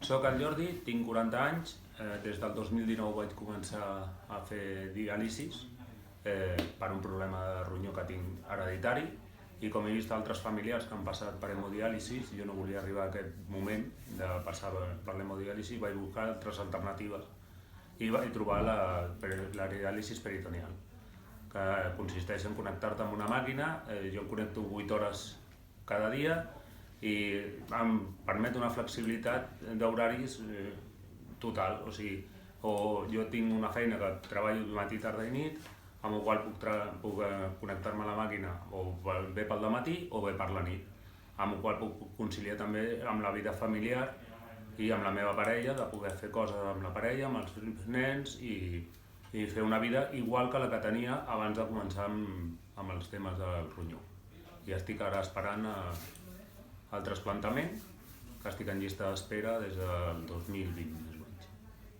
Soc el Jordi, tinc 40 anys, des del 2019 vaig començar a fer diàlisis per un problema de ronyó que tinc hereditari i com he vist altres familiars que han passat per hemodiàlisis, jo no volia arribar a aquest moment de passar per l'hemodiàlisis, vaig buscar altres alternatives i vaig trobar la diàlisis peritoneal, que consisteix en connectar-te amb una màquina. Jo em connecto 8 hores cada dia i em permet una flexibilitat d'horaris total, o sigui, jo tinc una feina que treballo matí, tarda i nit, amb la qual puc connectar-me a la màquina o bé pel dematí o bé per la nit, amb la qual puc conciliar també amb la vida familiar i amb la meva parella, de poder fer coses amb la parella, amb els nens i fer una vida igual que la que tenia abans de començar amb els temes del ronyó. I estic ara esperant el trasplantament, que estic en llista d'espera des del 2020.